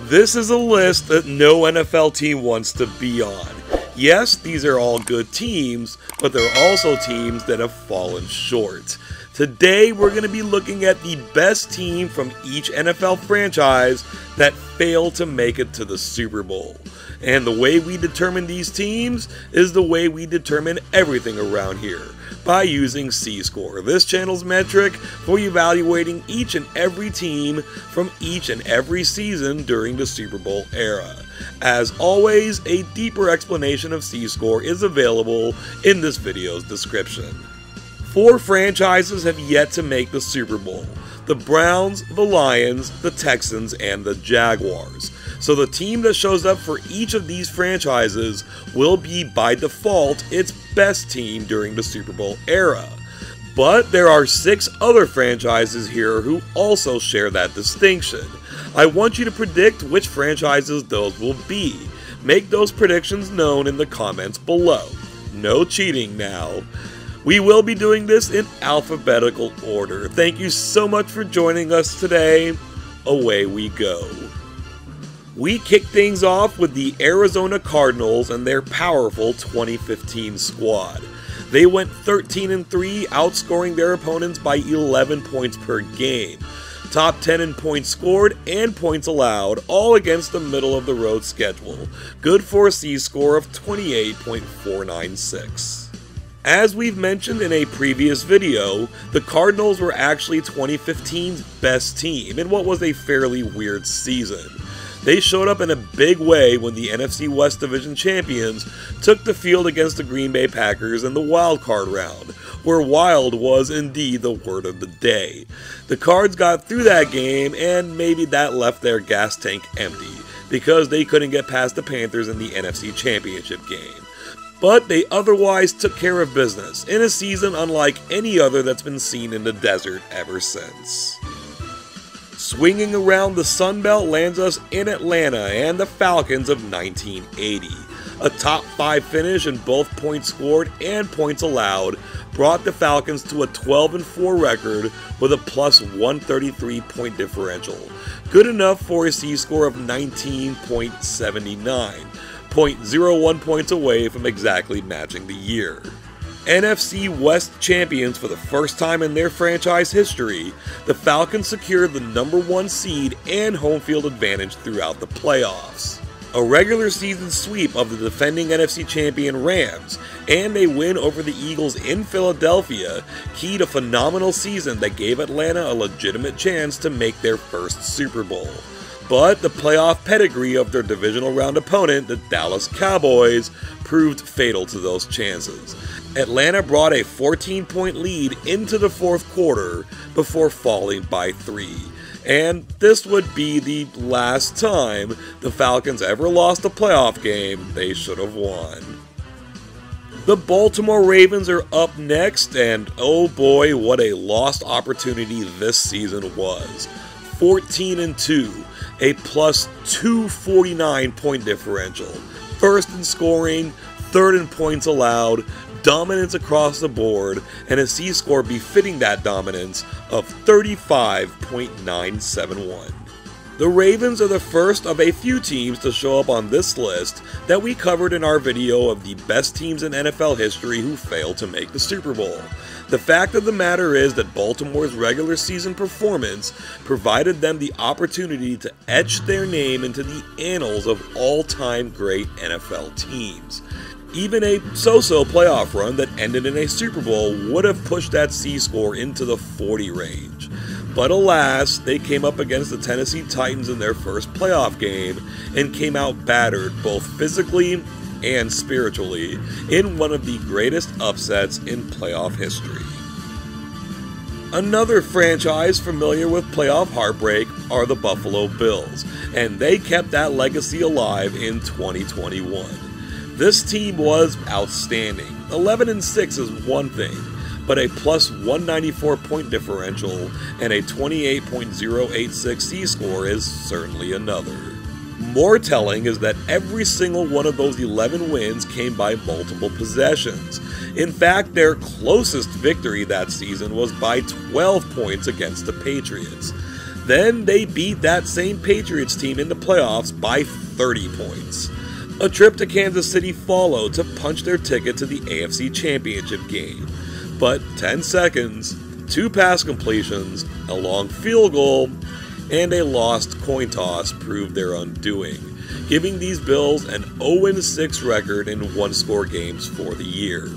This is a list that no NFL team wants to be on. Yes, these are all good teams, but they're also teams that have fallen short. Today, we're going to be looking at the best team from each NFL franchise that failed to make it to the Super Bowl. And the way we determine these teams is the way we determine everything around here, by using C-Score, this channel's metric for evaluating each and every team from each and every season during the Super Bowl era. As always, a deeper explanation of C-Score is available in this video's description. 4 franchises have yet to make the Super Bowl: the Browns, the Lions, the Texans, and the Jaguars. So the team that shows up for each of these franchises will be, by default, its best team during the Super Bowl era. But there are 6 other franchises here who also share that distinction. I want you to predict which franchises those will be. Make those predictions known in the comments below. No cheating now. We will be doing this in alphabetical order. Thank you so much for joining us today. Away we go. We kick things off with the Arizona Cardinals and their powerful 2015 squad. They went 13-3, outscoring their opponents by 11 points per game. Top 10 in points scored and points allowed, all against the middle-of-the-road schedule. Good for a C-score of 28.496. As we've mentioned in a previous video, the Cardinals were actually 2015's best team in what was a fairly weird season. They showed up in a big way when the NFC West Division champions took the field against the Green Bay Packers in the Wild Card Round, where wild was indeed the word of the day. The Cards got through that game, and maybe that left their gas tank empty, because they couldn't get past the Panthers in the NFC Championship game. But they otherwise took care of business, in a season unlike any other that's been seen in the desert ever since. Swinging around the Sun Belt lands us in Atlanta and the Falcons of 1980. A top 5 finish in both points scored and points allowed brought the Falcons to a 12-4 record with a plus 133 point differential. Good enough for a C-score of 19.79, 0.01 points away from exactly matching the year. NFC West champions for the first time in their franchise history, the Falcons secured the #1 seed and home field advantage throughout the playoffs. A regular season sweep of the defending NFC champion Rams, and a win over the Eagles in Philadelphia keyed a phenomenal season that gave Atlanta a legitimate chance to make their first Super Bowl. But the playoff pedigree of their divisional round opponent, the Dallas Cowboys, proved fatal to those chances. Atlanta brought a 14-point lead into the 4th quarter before falling by 3. And this would be the last time the Falcons ever lost a playoff game they should have won. The Baltimore Ravens are up next, and oh boy, what a lost opportunity this season was. 14-2. A plus 249 point differential, 1st in scoring, 3rd in points allowed, dominance across the board, and a C-score befitting that dominance of 35.971. The Ravens are the first of a few teams to show up on this list that we covered in our video of the best teams in NFL history who failed to make the Super Bowl. The fact of the matter is that Baltimore's regular season performance provided them the opportunity to etch their name into the annals of all-time great NFL teams. Even a so-so playoff run that ended in a Super Bowl would have pushed that C-score into the 40 range. But alas, they came up against the Tennessee Titans in their first playoff game and came out battered both physically and spiritually in one of the greatest upsets in playoff history. Another franchise familiar with playoff heartbreak are the Buffalo Bills, and they kept that legacy alive in 2021. This team was outstanding. 11-6 is one thing, but a plus 194 point differential and a 28.086 C-score is certainly another. More telling is that every single one of those 11 wins came by multiple possessions. In fact, their closest victory that season was by 12 points against the Patriots. Then they beat that same Patriots team in the playoffs by 30 points. A trip to Kansas City followed to punch their ticket to the AFC Championship game. But 10 seconds, 2 pass completions, a long field goal, and a lost coin toss proved their undoing, giving these Bills an 0-6 record in one-score games for the year.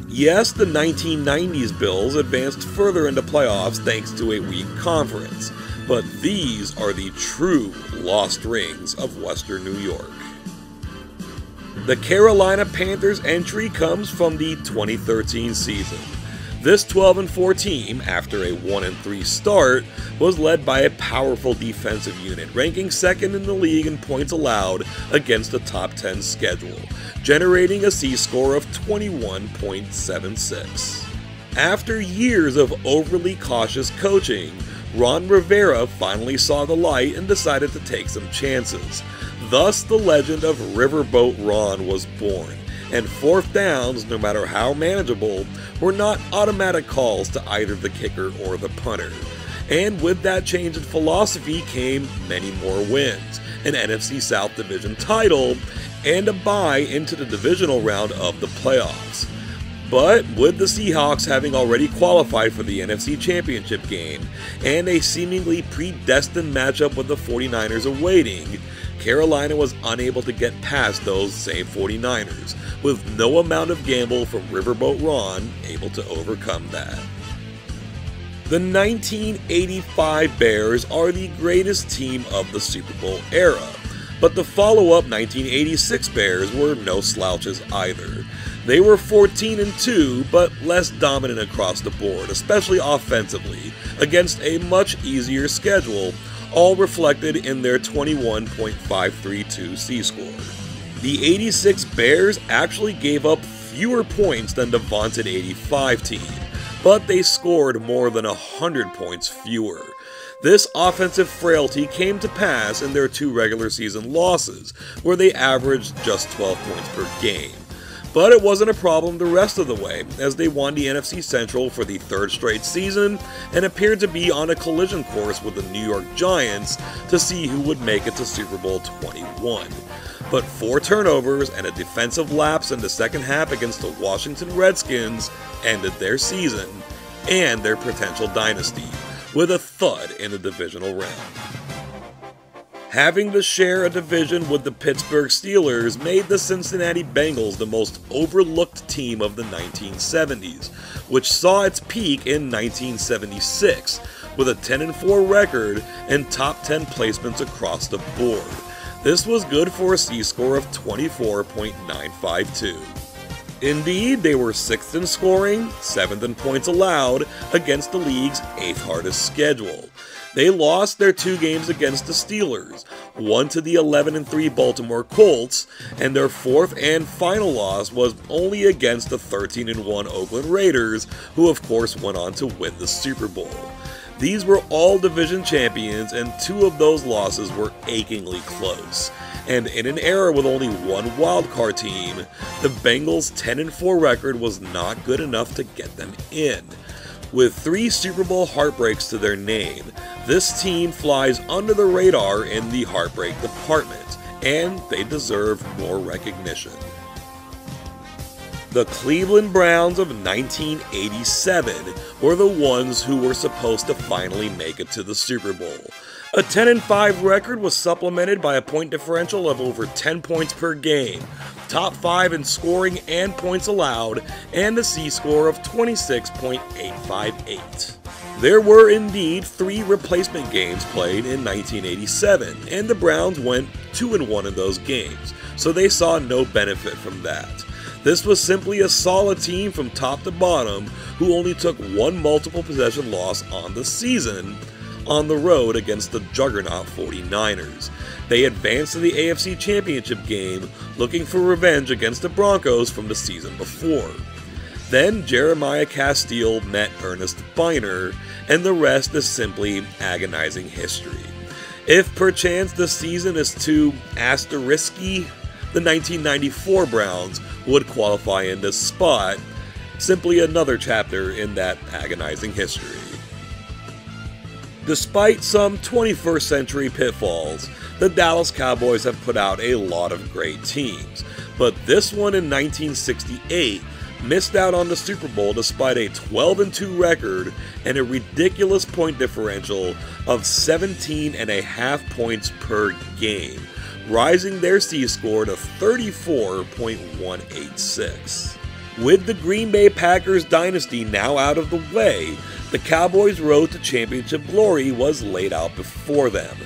Yes, the 1990s Bills advanced further into playoffs thanks to a weak conference, but these are the true lost rings of Western New York. The Carolina Panthers entry comes from the 2013 season. This 12-4 team, after a 1-3 start, was led by a powerful defensive unit, ranking second in the league in points allowed against a top 10 schedule, generating a C-score of 21.76. After years of overly cautious coaching, Ron Rivera finally saw the light and decided to take some chances. Thus, the legend of Riverboat Ron was born, and fourth downs, no matter how manageable, were not automatic calls to either the kicker or the punter. And with that change in philosophy came many more wins, an NFC South Division title, and a bye into the divisional round of the playoffs. But with the Seahawks having already qualified for the NFC Championship game, and a seemingly predestined matchup with the 49ers awaiting, Carolina was unable to get past those same 49ers, with no amount of gamble from Riverboat Ron able to overcome that. The 1985 Bears are the greatest team of the Super Bowl era, but the follow-up 1986 Bears were no slouches either. They were 14-2, but less dominant across the board, especially offensively, against a much easier schedule, all reflected in their 21.532 C-score. The 86 Bears actually gave up fewer points than the vaunted 85 team, but they scored more than 100 points fewer. This offensive frailty came to pass in their 2 regular season losses, where they averaged just 12 points per game. But it wasn't a problem the rest of the way, as they won the NFC Central for the 3rd straight season and appeared to be on a collision course with the New York Giants to see who would make it to Super Bowl 21. But 4 turnovers and a defensive lapse in the second half against the Washington Redskins ended their season and their potential dynasty with a thud in the divisional round. Having to share a division with the Pittsburgh Steelers made the Cincinnati Bengals the most overlooked team of the 1970s, which saw its peak in 1976, with a 10-4 record and top 10 placements across the board. This was good for a C-score of 24.952. Indeed, they were 6th in scoring, 7th in points allowed, against the league's 8th hardest schedule. They lost their 2 games against the Steelers, one to the 11-3 Baltimore Colts, and their 4th and final loss was only against the 13-1 Oakland Raiders, who of course went on to win the Super Bowl. These were all division champions, and 2 of those losses were achingly close. And in an era with only 1 wildcard team, the Bengals' 10-4 record was not good enough to get them in. With 3 Super Bowl heartbreaks to their name, this team flies under the radar in the heartbreak department, and they deserve more recognition. The Cleveland Browns of 1987 were the ones who were supposed to finally make it to the Super Bowl. A 10-5 record was supplemented by a point differential of over 10 points per game, top 5 in scoring and points allowed, and a C-score of 26.858. There were indeed 3 replacement games played in 1987, and the Browns went 2-1 in those games, so they saw no benefit from that. This was simply a solid team from top to bottom who only took 1 multiple possession loss on the season, on the road against the juggernaut 49ers. They advanced to the AFC Championship game, looking for revenge against the Broncos from the season before. Then Jeremiah Castile met Ernest Biner, and the rest is simply agonizing history. If perchance the season is too asterisky, the 1994 Browns would qualify in this spot, simply another chapter in that agonizing history. Despite some 21st century pitfalls, the Dallas Cowboys have put out a lot of great teams, but this one in 1968 missed out on the Super Bowl despite a 12-2 record and a ridiculous point differential of 17.5 points per game, rising their C-score to 34.186. With the Green Bay Packers dynasty now out of the way, the Cowboys' road to championship glory was laid out before them.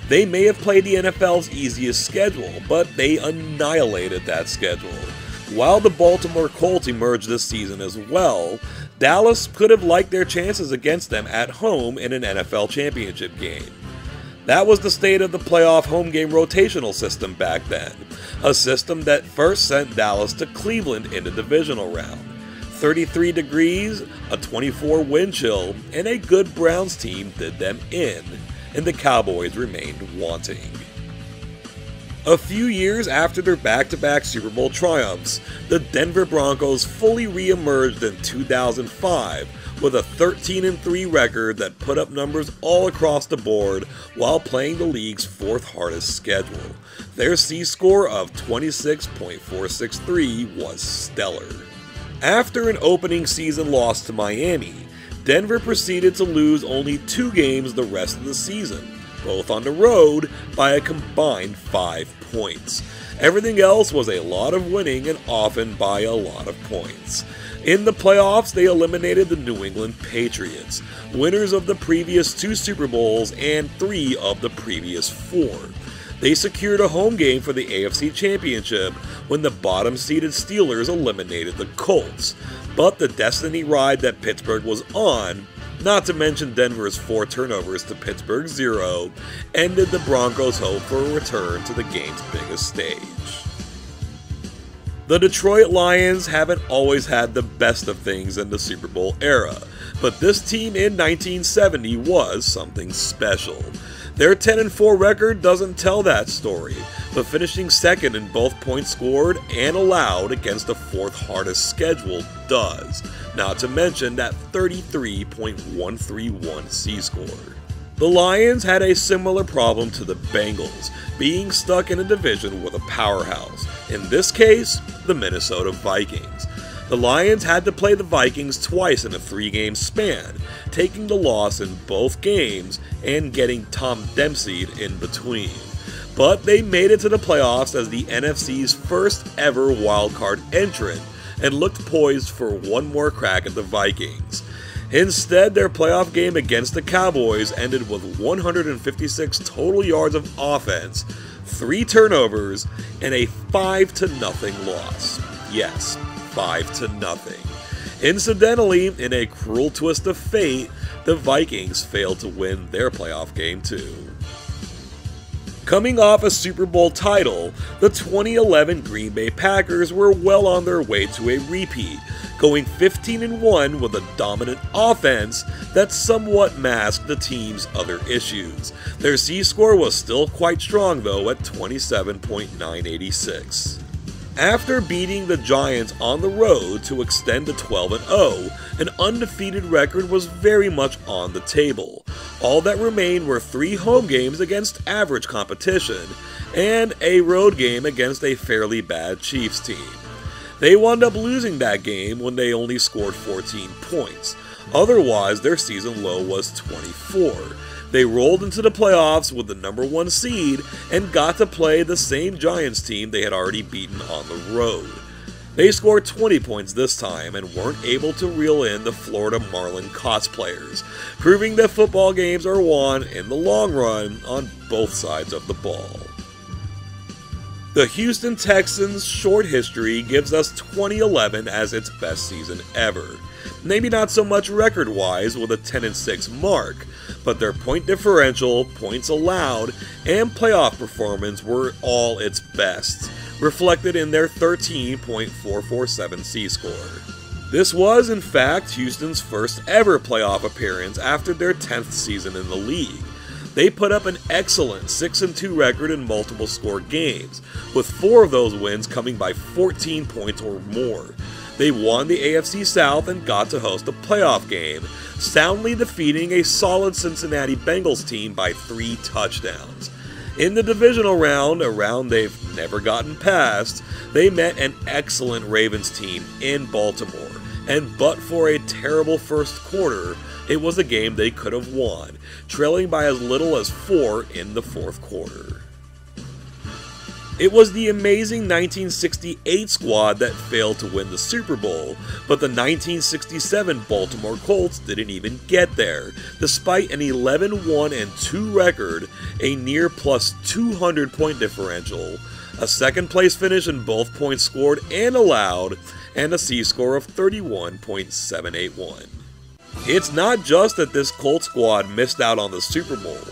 They may have played the NFL's easiest schedule, but they annihilated that schedule. While the Baltimore Colts emerged this season as well, Dallas could have liked their chances against them at home in an NFL championship game. That was the state of the playoff home game rotational system back then, a system that first sent Dallas to Cleveland in the divisional round. 33 degrees, a 24 wind chill, and a good Browns team did them in, and the Cowboys remained wanting. A few years after their back-to-back Super Bowl triumphs, the Denver Broncos fully re-emerged in 2005 with a 13-3 record that put up numbers all across the board while playing the league's fourth hardest schedule. Their C-score of 26.463 was stellar. After an opening season loss to Miami, Denver proceeded to lose only 2 games the rest of the season, both on the road by a combined 5 points. Everything else was a lot of winning and often by a lot of points. In the playoffs, they eliminated the New England Patriots, winners of the previous 2 Super Bowls and 3 of the previous 4. They secured a home game for the AFC Championship when the bottom-seeded Steelers eliminated the Colts, but the destiny ride that Pittsburgh was on, not to mention Denver's 4 turnovers to Pittsburgh's 0, ended the Broncos' hope for a return to the game's biggest stage. The Detroit Lions haven't always had the best of things in the Super Bowl era, but this team in 1970 was something special. Their 10-4 record doesn't tell that story, but finishing second in both points scored and allowed against the fourth hardest schedule does, not to mention that 33.131 C-score. The Lions had a similar problem to the Bengals, being stuck in a division with a powerhouse, in this case, the Minnesota Vikings. The Lions had to play the Vikings twice in a 3-game span, taking the loss in both games and getting Tom Dempsey'd in between. But they made it to the playoffs as the NFC's first ever wildcard entrant and looked poised for one more crack at the Vikings. Instead, their playoff game against the Cowboys ended with 156 total yards of offense, 3 turnovers, and a 5-0 loss. Yes, 5-0. Incidentally, in a cruel twist of fate, the Vikings failed to win their playoff game too. Coming off a Super Bowl title, the 2011 Green Bay Packers were well on their way to a repeat, going 15-1 with a dominant offense that somewhat masked the team's other issues. Their C-score was still quite strong though at 27.986. After beating the Giants on the road to extend to 12-0, an undefeated record was very much on the table. All that remained were 3 home games against average competition, and a road game against a fairly bad Chiefs team. They wound up losing that game when they only scored 14 points. Otherwise, their season low was 24. They rolled into the playoffs with the #1 seed and got to play the same Giants team they had already beaten on the road. They scored 20 points this time and weren't able to reel in the Florida Marlin cosplayers, proving that football games are won in the long run on both sides of the ball. The Houston Texans' short history gives us 2011 as its best season ever. Maybe not so much record-wise with a 10-6 mark, but their point differential, points allowed, and playoff performance were all its best, reflected in their 13.447 C-score. This was, in fact, Houston's first ever playoff appearance after their 10th season in the league. They put up an excellent 6-2 record in multiple score games, with 4 of those wins coming by 14 points or more. They won the AFC South and got to host a playoff game, soundly defeating a solid Cincinnati Bengals team by 3 touchdowns. In the divisional round, a round they've never gotten past, they met an excellent Ravens team in Baltimore, and but for a terrible first quarter, it was a game they could have won, trailing by as little as 4 in the fourth quarter. It was the amazing 1968 squad that failed to win the Super Bowl, but the 1967 Baltimore Colts didn't even get there, despite an 11-1-2 record, a near plus 200 point differential, a second place finish in both points scored and allowed, and a C-score of 31.781. It's not just that this Colts squad missed out on the Super Bowl,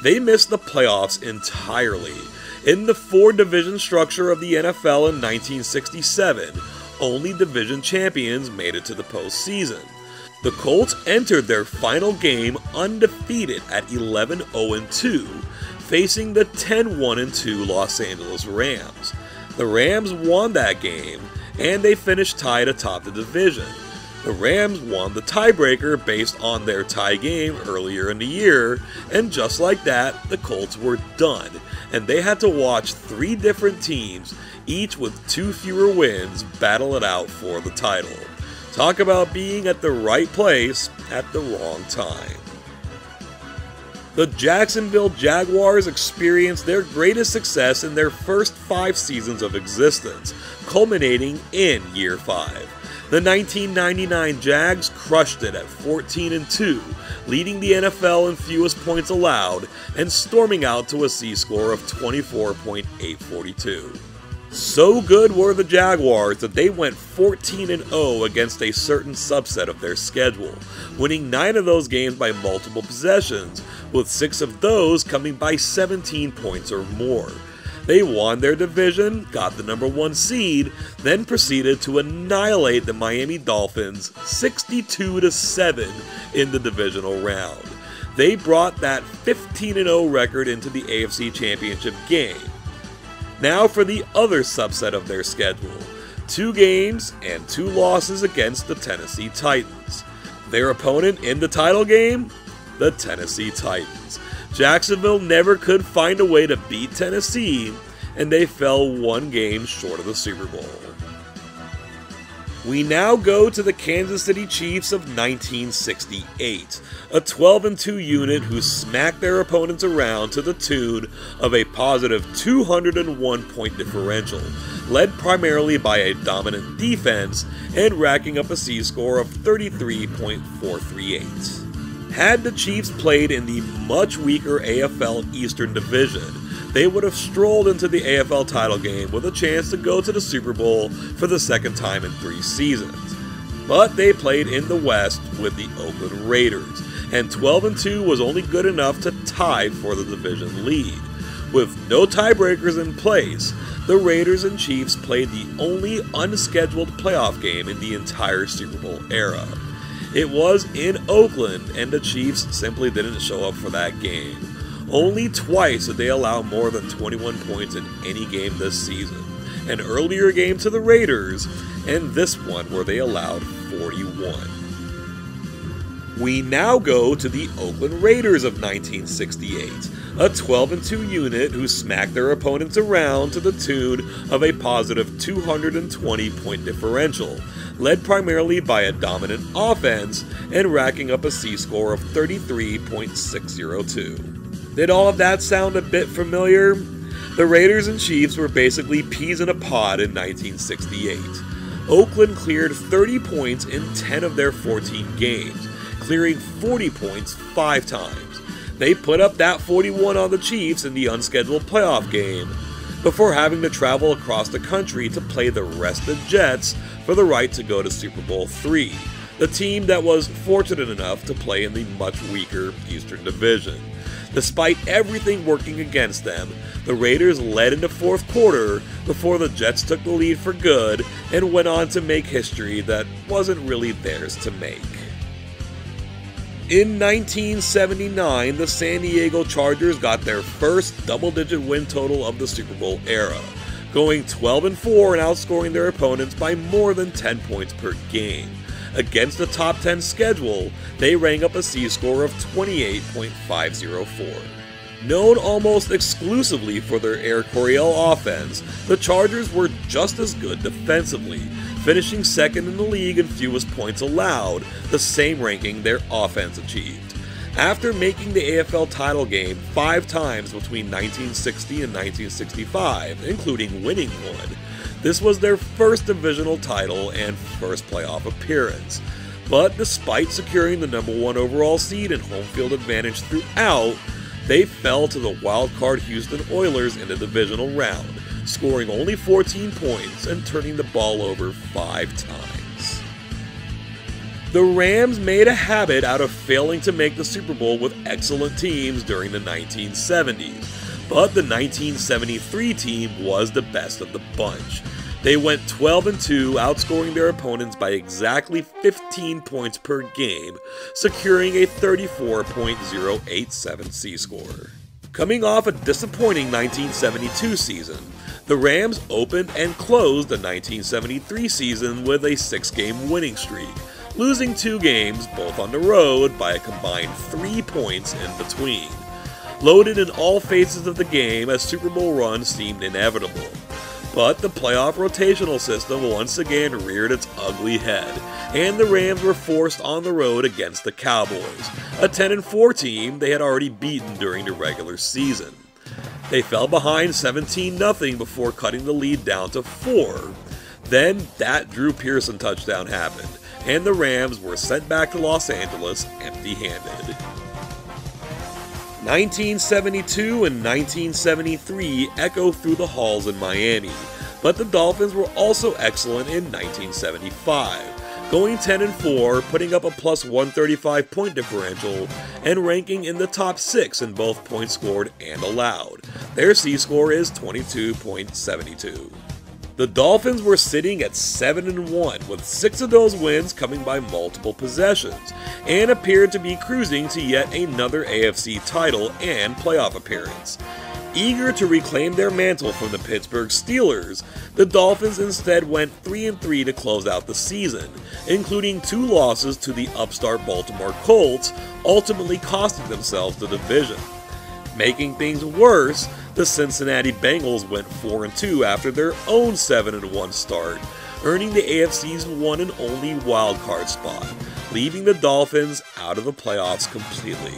they missed the playoffs entirely. In the 4-division structure of the NFL in 1967, only division champions made it to the postseason. The Colts entered their final game undefeated at 11-0-2, facing the 10-1-2 Los Angeles Rams. The Rams won that game, and they finished tied atop the division. The Rams won the tiebreaker based on their tie game earlier in the year, and just like that, the Colts were done, and they had to watch 3 different teams, each with 2 fewer wins, battle it out for the title. Talk about being at the right place at the wrong time. The Jacksonville Jaguars experienced their greatest success in their first 5 seasons of existence, culminating in Year 5. The 1999 Jags crushed it at 14-2, leading the NFL in fewest points allowed and storming out to a C-score of 24.842. So good were the Jaguars that they went 14-0 against a certain subset of their schedule, winning 9 of those games by multiple possessions, with 6 of those coming by 17 points or more. They won their division, got the number 1 seed, then proceeded to annihilate the Miami Dolphins 62-7 in the divisional round. They brought that 15-0 record into the AFC Championship game. Now for the other subset of their schedule, 2 games and 2 losses against the Tennessee Titans. Their opponent in the title game? The Tennessee Titans. Jacksonville never could find a way to beat Tennessee, and they fell 1 game short of the Super Bowl. We now go to the Kansas City Chiefs of 1968, a 12-2 unit who smacked their opponents around to the tune of a positive 201 point differential, led primarily by a dominant defense and racking up a C-score of 33.438. Had the Chiefs played in the much weaker AFL Eastern Division, they would have strolled into the AFL title game with a chance to go to the Super Bowl for the 2nd time in 3 seasons. But they played in the West with the Oakland Raiders, and 12-2 was only good enough to tie for the division lead. With no tiebreakers in place, the Raiders and Chiefs played the only unscheduled playoff game in the entire Super Bowl era. It was in Oakland, and the Chiefs simply didn't show up for that game. Only twice did they allow more than 21 points in any game this season. An earlier game to the Raiders, and this one where they allowed 41. We now go to the Oakland Raiders of 1968, a 12-2 unit who smacked their opponents around to the tune of a positive 220 point differential, led primarily by a dominant offense and racking up a C-score of 33.602. Did all of that sound a bit familiar? The Raiders and Chiefs were basically peas in a pod in 1968. Oakland cleared 30 points in 10 of their 14 games, clearing 40 points 5 times. They put up that 41 on the Chiefs in the unscheduled playoff game, before having to travel across the country to play the rested Jets for the right to go to Super Bowl III, the team that was fortunate enough to play in the much weaker Eastern Division. Despite everything working against them, the Raiders led into fourth quarter before the Jets took the lead for good and went on to make history that wasn't really theirs to make. In 1979, the San Diego Chargers got their first double-digit win total of the Super Bowl era, going 12-4 and outscoring their opponents by more than 10 points per game. Against the top 10 schedule, they rang up a C-score of 28.504. Known almost exclusively for their Air Coryell offense, the Chargers were just as good defensively, finishing second in the league in fewest points allowed, the same ranking their offense achieved. After making the AFL title game 5 times between 1960 and 1965, including winning one, this was their first divisional title and first playoff appearance. But despite securing the #1 overall seed and home field advantage throughout, they fell to the wild-card Houston Oilers in the divisional round, scoring only 14 points and turning the ball over 5 times. The Rams made a habit out of failing to make the Super Bowl with excellent teams during the 1970s, but the 1973 team was the best of the bunch. They went 12-2, outscoring their opponents by exactly 15 points per game, securing a 34.087 C-score. Coming off a disappointing 1972 season, the Rams opened and closed the 1973 season with a 6-game winning streak, losing 2 games, both on the road, by a combined 3 points in between. Loaded in all phases of the game, a Super Bowl run seemed inevitable. But the playoff rotational system once again reared its ugly head, and the Rams were forced on the road against the Cowboys, a 10-4 team they had already beaten during the regular season. They fell behind 17-0 before cutting the lead down to 4. Then that Drew Pearson touchdown happened, and the Rams were sent back to Los Angeles empty-handed. 1972 and 1973 echo through the halls in Miami, but the Dolphins were also excellent in 1975, going 10-4, putting up a plus 135 point differential, and ranking in the top 6 in both points scored and allowed. Their C-score is 22.72. The Dolphins were sitting at 7-1, with 6 of those wins coming by multiple possessions, and appeared to be cruising to yet another AFC title and playoff appearance. Eager to reclaim their mantle from the Pittsburgh Steelers, the Dolphins instead went 3-3 to close out the season, including 2 losses to the upstart Baltimore Colts, ultimately costing themselves the division. Making things worse, the Cincinnati Bengals went 4-2 after their own 7-1 start, earning the AFC's one and only wildcard spot, leaving the Dolphins out of the playoffs completely.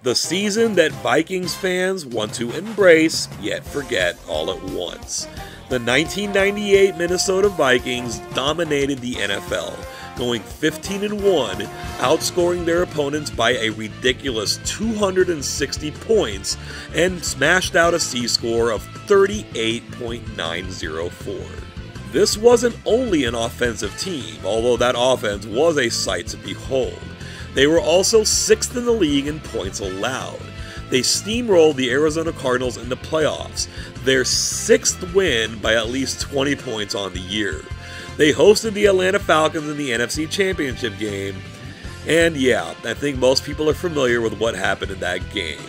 The season that Vikings fans want to embrace, yet forget all at once. The 1998 Minnesota Vikings dominated the NFL, going 15-1, outscoring their opponents by a ridiculous 260 points, and smashed out a C-score of 38.904. This wasn't only an offensive team, although that offense was a sight to behold. They were also 6th in the league in points allowed. They steamrolled the Arizona Cardinals in the playoffs, their 6th win by at least 20 points on the year. They hosted the Atlanta Falcons in the NFC Championship game, and yeah, I think most people are familiar with what happened in that game.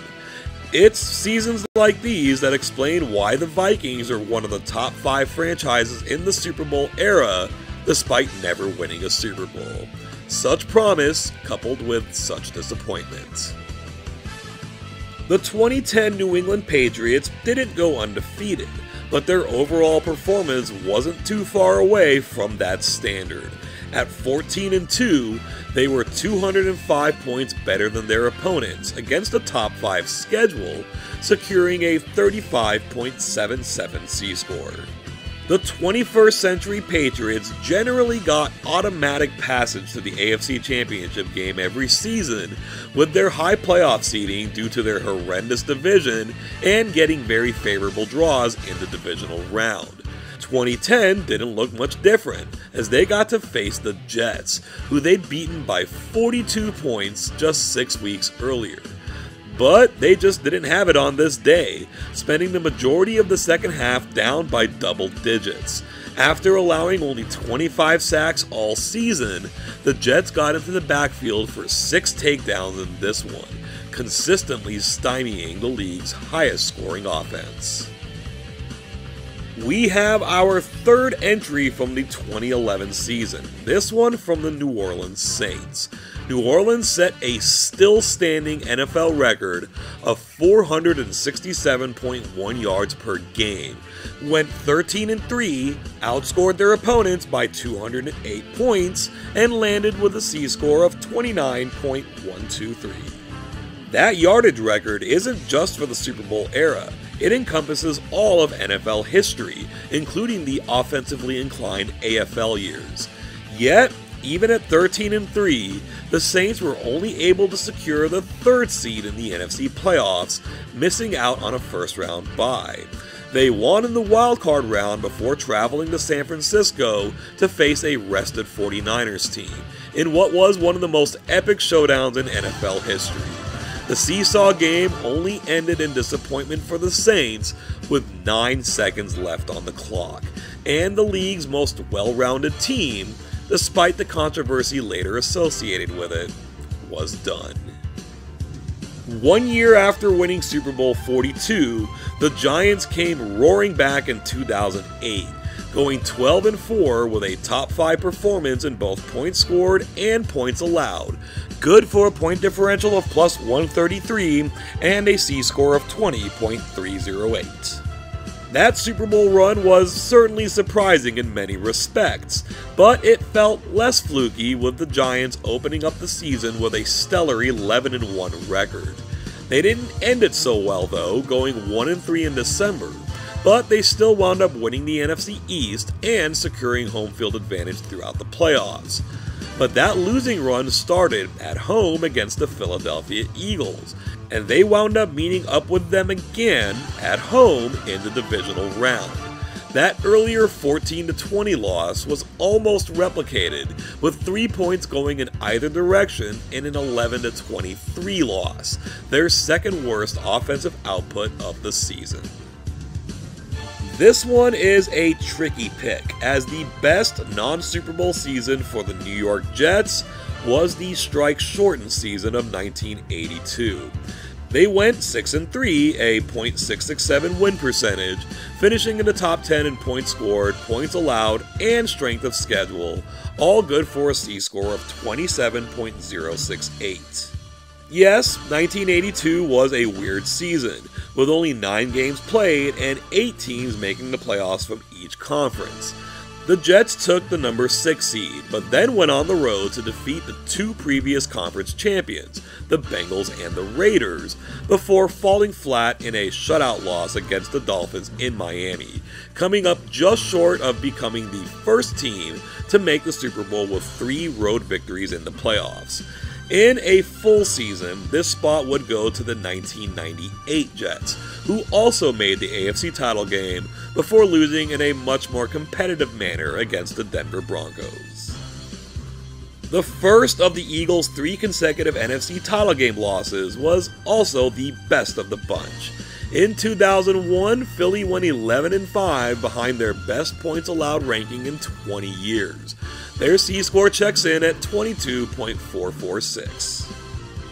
It's seasons like these that explain why the Vikings are one of the top 5 franchises in the Super Bowl era, despite never winning a Super Bowl. Such promise, coupled with such disappointment. The 2010 New England Patriots didn't go undefeated, but their overall performance wasn't too far away from that standard. At 14-2, they were 205 points better than their opponents against a top 5 schedule, securing a 35.77 C-score. The 21st Century Patriots generally got automatic passage to the AFC Championship game every season, with their high playoff seeding due to their horrendous division and getting very favorable draws in the divisional round. 2010 didn't look much different, as they got to face the Jets, who they'd beaten by 42 points just 6 weeks earlier. But they just didn't have it on this day, spending the majority of the second half down by double digits. After allowing only 25 sacks all season, the Jets got into the backfield for 6 takedowns in this one, consistently stymieing the league's highest scoring offense. We have our third entry from the 2011 season, this one from the New Orleans Saints. New Orleans set a still-standing NFL record of 467.1 yards per game, went 13-3, outscored their opponents by 208 points, and landed with a C-score of 29.123. That yardage record isn't just for the Super Bowl era. It encompasses all of NFL history, including the offensively inclined AFL years. Yet, even at 13-3, the Saints were only able to secure the third seed in the NFC playoffs, missing out on a first-round bye. They won in the Wild Card Round before traveling to San Francisco to face a rested 49ers team, in what was one of the most epic showdowns in NFL history. The seesaw game only ended in disappointment for the Saints with 9 seconds left on the clock, and the league's most well-rounded team, despite the controversy later associated with it, was done. 1 year after winning Super Bowl 42, the Giants came roaring back in 2008, going 12-4 with a top 5 performance in both points scored and points allowed, good for a point differential of plus 133 and a C-score of 20.308. That Super Bowl run was certainly surprising in many respects, but it felt less fluky with the Giants opening up the season with a stellar 11-1 record. They didn't end it so well though, going 1-3 in December, but they still wound up winning the NFC East and securing home field advantage throughout the playoffs. But that losing run started at home against the Philadelphia Eagles, and they wound up meeting up with them again at home in the divisional round. That earlier 14-20 loss was almost replicated, with 3 points going in either direction in an 11-23 loss, their second worst offensive output of the season. This one is a tricky pick, as the best non-Super Bowl season for the New York Jets was the strike-shortened season of 1982. They went 6-3, a .667 win percentage, finishing in the top 10 in points scored, points allowed, and strength of schedule, all good for a C-score of 27.068. Yes, 1982 was a weird season, with only 9 games played and 8 teams making the playoffs from each conference. The Jets took the number 6 seed, but then went on the road to defeat the 2 previous conference champions, the Bengals and the Raiders, before falling flat in a shutout loss against the Dolphins in Miami, coming up just short of becoming the first team to make the Super Bowl with 3 road victories in the playoffs. In a full season, this spot would go to the 1998 Jets, who also made the AFC title game before losing in a much more competitive manner against the Denver Broncos. The first of the Eagles' 3 consecutive NFC title game losses was also the best of the bunch. In 2001, Philly went 11-5 behind their best points allowed ranking in 20 years. Their C-score checks in at 22.446.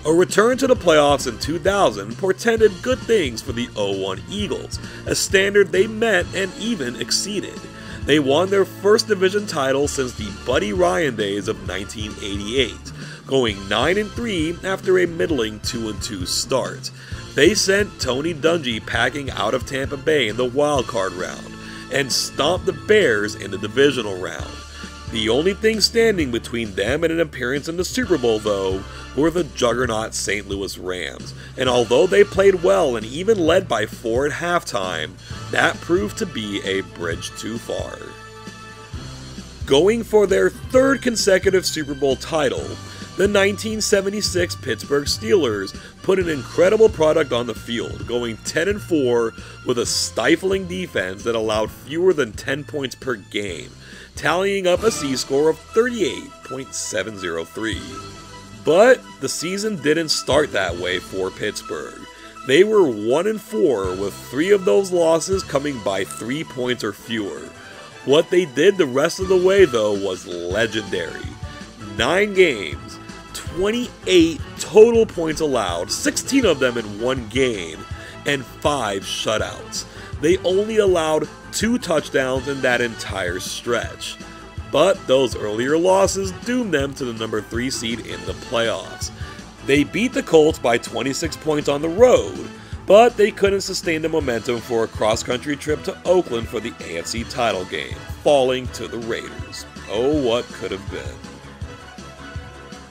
A return to the playoffs in 2000 portended good things for the 0-1 Eagles, a standard they met and even exceeded. They won their first division title since the Buddy Ryan days of 1988, going 9-3 after a middling 2-2 start. They sent Tony Dungy packing out of Tampa Bay in the Wild Card Round, and stomped the Bears in the divisional round. The only thing standing between them and an appearance in the Super Bowl, though, were the juggernaut St. Louis Rams, and although they played well and even led by 4 at halftime, that proved to be a bridge too far. Going for their 3rd consecutive Super Bowl title, the 1976 Pittsburgh Steelers put an incredible product on the field, going 10-4 with a stifling defense that allowed fewer than 10 points per game, tallying up a C-score of 38.703. But the season didn't start that way for Pittsburgh. They were 1-4 with 3 of those losses coming by 3 points or fewer. What they did the rest of the way though was legendary. 9 games, 28 total points allowed, 16 of them in one game, and 5 shutouts. They only allowed 2 touchdowns in that entire stretch. But those earlier losses doomed them to the number 3 seed in the playoffs. They beat the Colts by 26 points on the road, but they couldn't sustain the momentum for a cross-country trip to Oakland for the AFC title game, falling to the Raiders. Oh, what could have been.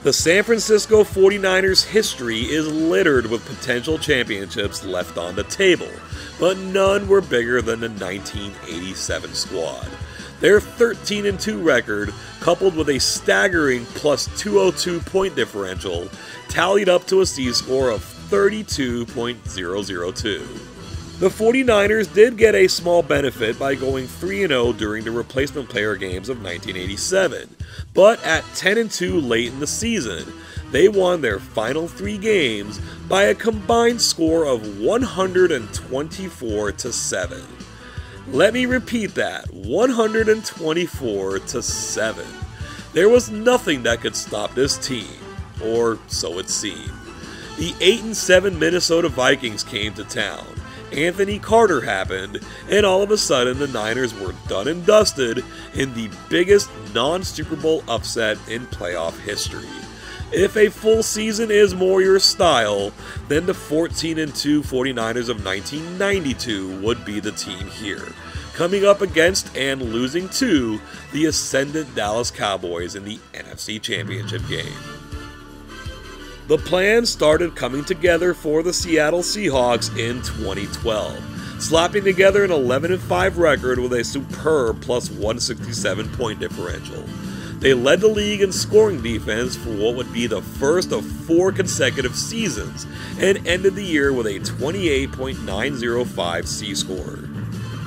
The San Francisco 49ers' history is littered with potential championships left on the table, but none were bigger than the 1987 squad. Their 13-2 record, coupled with a staggering plus 202 point differential, tallied up to a C-score of 32.002. The 49ers did get a small benefit by going 3-0 during the replacement player games of 1987, but at 10-2 late in the season, they won their final 3 games by a combined score of 124-7. Let me repeat that, 124-7. There was nothing that could stop this team, or so it seemed. The 8-7 Minnesota Vikings came to town, Anthony Carter happened, and all of a sudden the Niners were done and dusted in the biggest non-Super Bowl upset in playoff history. If a full season is more your style, then the 14-2 49ers of 1992 would be the team here, coming up against and losing to the ascendant Dallas Cowboys in the NFC Championship game. The plan started coming together for the Seattle Seahawks in 2012, slapping together an 11-5 record with a superb plus 167 point differential. They led the league in scoring defense for what would be the first of 4 consecutive seasons, and ended the year with a 28.905 C-score.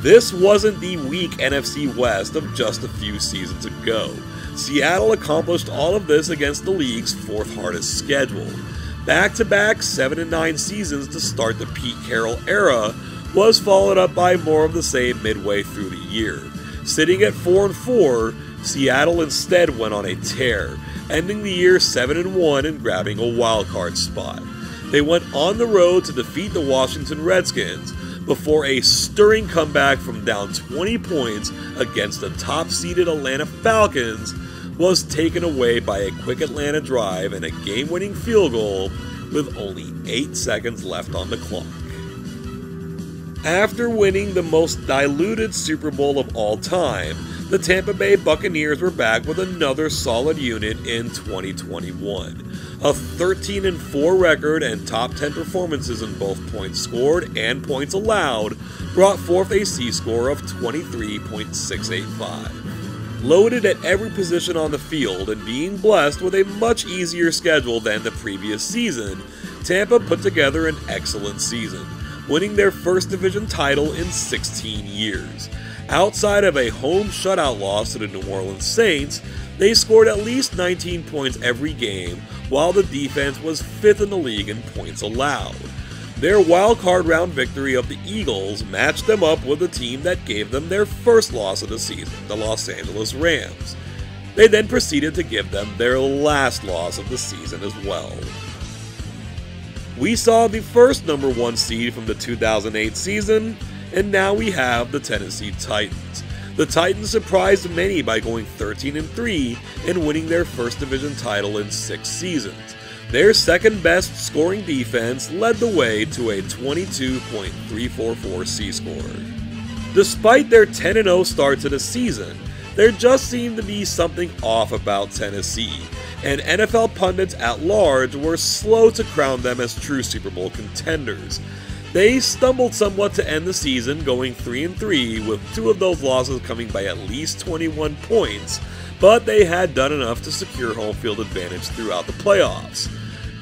This wasn't the weak NFC West of just a few seasons ago. Seattle accomplished all of this against the league's 4th hardest schedule. Back-to-back 7-9 seasons to start the Pete Carroll era was followed up by more of the same midway through the year. Sitting at 4-4, Seattle instead went on a tear, ending the year 7-1 and grabbing a wildcard spot. They went on the road to defeat the Washington Redskins before a stirring comeback from down 20 points against the top-seeded Atlanta Falcons was taken away by a quick Atlanta drive and a game-winning field goal with only 8 seconds left on the clock. After winning the most diluted Super Bowl of all time, the Tampa Bay Buccaneers were back with another solid unit in 2021. A 13-4 record and top 10 performances in both points scored and points allowed brought forth a C-score of 23.685. Loaded at every position on the field and being blessed with a much easier schedule than the previous season, Tampa put together an excellent season, winning their first division title in 16 years. Outside of a home shutout loss to the New Orleans Saints, they scored at least 19 points every game, while the defense was 5th in the league in points allowed. Their wild card round victory of the Eagles matched them up with the team that gave them their first loss of the season, the Los Angeles Rams. They then proceeded to give them their last loss of the season as well. We saw the first number 1 seed from the 2008 season, and now we have the Tennessee Titans. The Titans surprised many by going 13-3 and winning their first division title in 6 seasons. Their second best scoring defense led the way to a 22.344 C-score. Despite their 10-0 start to the season, there just seemed to be something off about Tennessee, and NFL pundits at large were slow to crown them as true Super Bowl contenders. They stumbled somewhat to end the season, going 3-3, with 2 of those losses coming by at least 21 points, but they had done enough to secure home field advantage throughout the playoffs.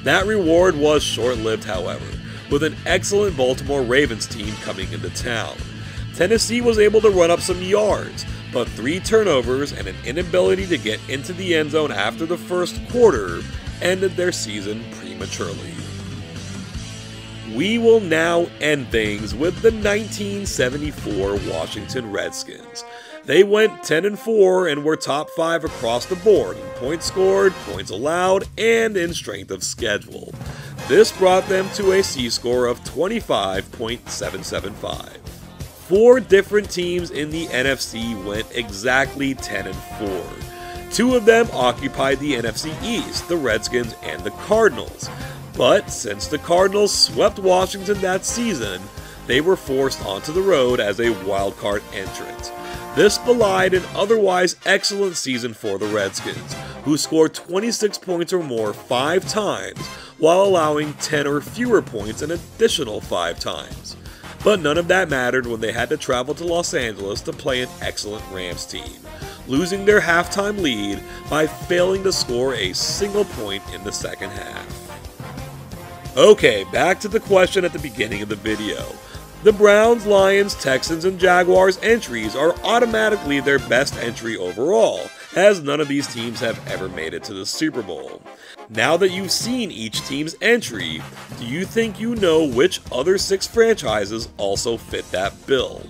That reward was short-lived, however, with an excellent Baltimore Ravens team coming into town. Tennessee was able to run up some yards, but 3 turnovers and an inability to get into the end zone after the first quarter ended their season prematurely. We will now end things with the 1974 Washington Redskins. They went 10-4 and were top 5 across the board in points scored, points allowed, and in strength of schedule. This brought them to a C-score of 25.775. 4 different teams in the NFC went exactly 10-4. 2 of them occupied the NFC East, the Redskins and the Cardinals. But since the Cardinals swept Washington that season, they were forced onto the road as a wildcard entrant. This belied an otherwise excellent season for the Redskins, who scored 26 points or more 5 times, while allowing 10 or fewer points an additional 5 times. But none of that mattered when they had to travel to Los Angeles to play an excellent Rams team, losing their halftime lead by failing to score a single point in the second half. Okay, back to the question at the beginning of the video. The Browns, Lions, Texans, and Jaguars entries are automatically their best entry overall, as none of these teams have ever made it to the Super Bowl. Now that you've seen each team's entry, do you think you know which other 6 franchises also fit that bill?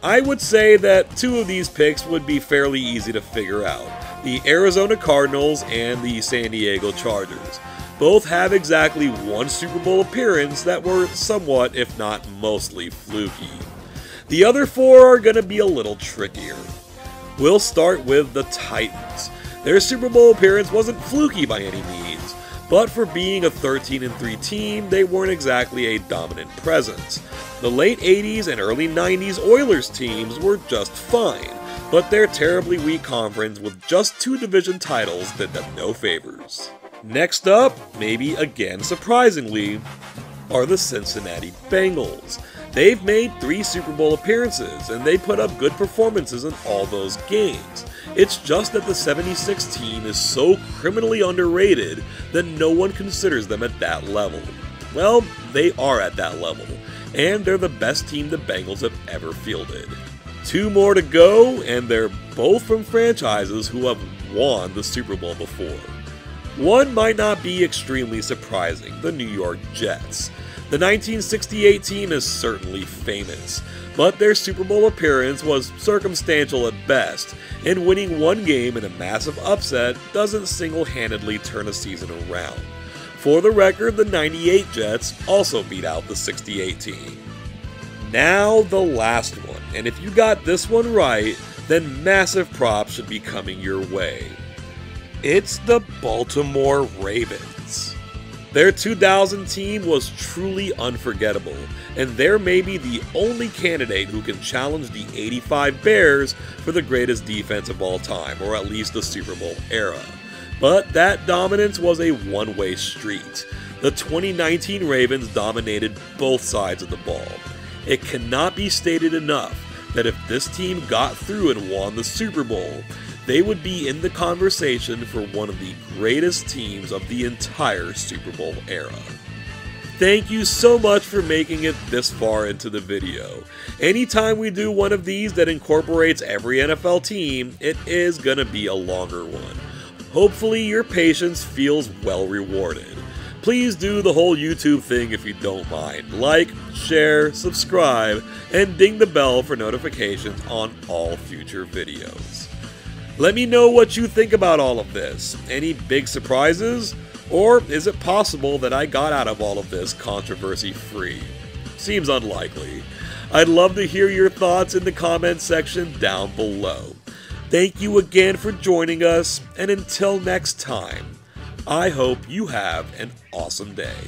I would say that 2 of these picks would be fairly easy to figure out, the Arizona Cardinals and the San Diego Chargers. Both have exactly 1 Super Bowl appearance that were somewhat, if not mostly, fluky. The other 4 are going to be a little trickier. We'll start with the Titans. Their Super Bowl appearance wasn't fluky by any means, but for being a 13-3 team, they weren't exactly a dominant presence. The late 80s and early 90s Oilers teams were just fine, but their terribly weak conference with just 2 division titles did them no favors. Next up, maybe again surprisingly, are the Cincinnati Bengals. They've made 3 Super Bowl appearances, and they put up good performances in all those games. It's just that the 76 team is so criminally underrated that no one considers them at that level. Well, they are at that level, and they're the best team the Bengals have ever fielded. 2 more to go, and they're both from franchises who have won the Super Bowl before. One might not be extremely surprising, the New York Jets. The 1968 team is certainly famous, but their Super Bowl appearance was circumstantial at best, and winning 1 game in a massive upset doesn't single-handedly turn a season around. For the record, the 98 Jets also beat out the 68 team. Now the last one, and if you got this one right, then massive props should be coming your way. It's the Baltimore Ravens. Their 2000 team was truly unforgettable, and they're maybe the only candidate who can challenge the '85 Bears for the greatest defense of all time, or at least the Super Bowl era. But that dominance was a one-way street. The 2019 Ravens dominated both sides of the ball. It cannot be stated enough that if this team got through and won the Super Bowl, they would be in the conversation for one of the greatest teams of the entire Super Bowl era. Thank you so much for making it this far into the video. Anytime we do one of these that incorporates every NFL team, it is gonna be a longer one. Hopefully your patience feels well rewarded. Please do the whole YouTube thing if you don't mind. Like, share, subscribe, and ding the bell for notifications on all future videos. Let me know what you think about all of this. Any big surprises? Or is it possible that I got out of all of this controversy-free? Seems unlikely. I'd love to hear your thoughts in the comments section down below. Thank you again for joining us, and until next time, I hope you have an awesome day.